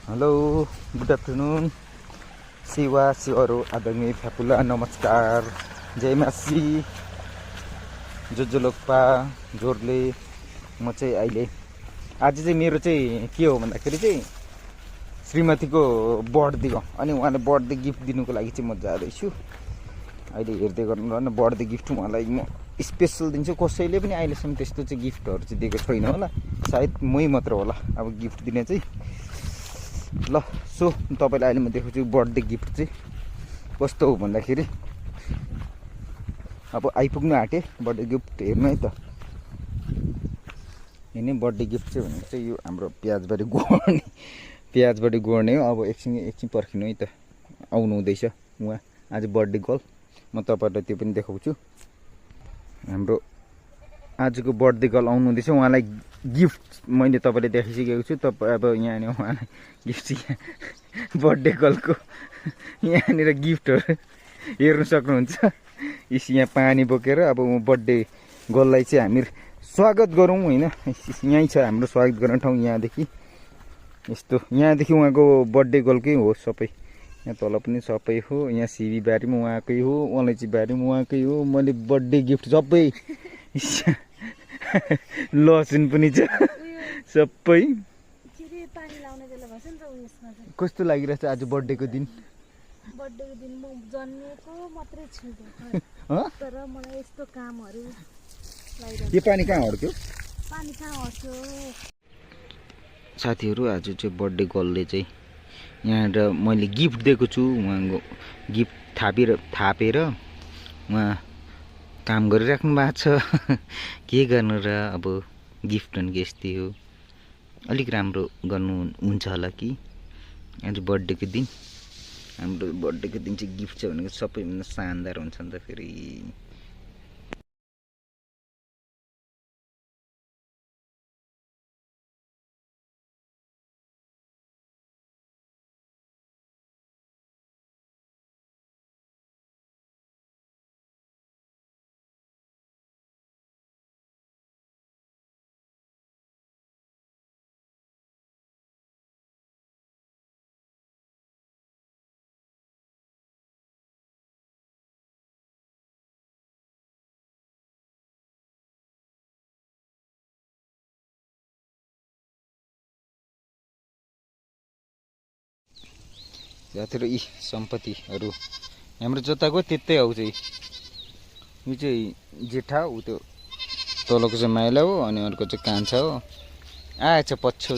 hello good afternoon शिवहरू आदरणीय फ्यापुला नमस्कार जय मासी जोलोक्पा जोरले म चाहिँ अहिले आज चाहिँ मेरो चाहिँ के हो भन्दाखेरि चाहिँ श्रीमतीको बर्थडे हो अनि उहाँले बर्थडे गिफ्ट दिनुको लागि चाहिँ म जाँदैछु अहिले हेर्दै गर्नु बर्थडे गिफ्ट उहाँलाई म स्पेसल दिन्छु कसैले पनि अहिलेसम्म त्यस्तो चाहिँ गिफ्टहरू चाहिँ दिएको छैन होला सायद मै मात्र होला अब गिफ्ट दिने चाहिँ ल सो तपाईलाई अहिले म देखाउँछु बर्थडे गिफ्ट चाहिँ कस्तो हो भन्दाखेरि अब आइपुग्नु आँटे बर्थडे गिफ्ट हेर्नु है त हैन बर्थडे गिफ्ट चाहिँ भनेको चाहिँ यो हाम्रो प्याजबारी गोड्ने हो अब एकछिन पर्खिनु है त आउनु हुँदैछ उहाँ आज बर्थडे गर्ल म तपाईहरुलाई त्यो पनि देखाउँछु हाम्रो आजको बर्थडे गर्ल आउनु हुँदैछ उहाँलाई गिफ्ट मैले तपाईले देखाइसकेको छु तपाईँ अब यहाँ नि उहाँलाई गिफ्ट बर्थडे गर्लको यहाँनिर गिफ्टहरू हेर्न सक्नुहुन्छ इस यहाँ पानी बोकेर अब बर्थडे गर्ललाई चाहिँ हामी स्वागत गरौँ हैन यहीँ छ हाम्रो स्वागत गर्ने ठाउँ यहाँदेखि यस्तो यहाँदेखि उहाँको बर्थडे गर्लकै हो सबै यहाँ तल पनि सबै हो यहाँ सिबी बारीमा उहाँकै हो अलैँची बारीमा उहाँकै हो मैले बर्थडे गिफ्ट सबै लसुन पनि छ सबै कस्तो लागिरहेछ आज बर्थडेको दिन म जन्मेको मात्रै छु तर मलाई यस्तो कामहरु यो पानी कहाँ हड्क्यो पानी कहाँ हड्क्यो साथीहरु आज चाहिँ बर्थडे गर्लले चाहिँ यहाँ मैले गिफ्ट दिएको छु उहाँको गिफ्ट थापेर उहाँ काम गरिराख्नु भएको छ के गर्नु र अब गिफ्ट भनेको यस्तै हो अलिक राम्रो गर्नु हुन्छ होला कि आज बर्थडेको दिन हाम्रो बर्थडेको दिन चाहिँ गिफ्ट छ भनेको सबैभन्दा शानदार हुन्छ नि त फेरि साथीहरु यी सम्पत्तिहरु हाम्रो जताको त्यतै आउँछ यो चाहिँ जेठा उ त्यो तलको चाहिँ माइला हो अनि अर्को चाहिँ कान्छा हो आएछ पछ्यौ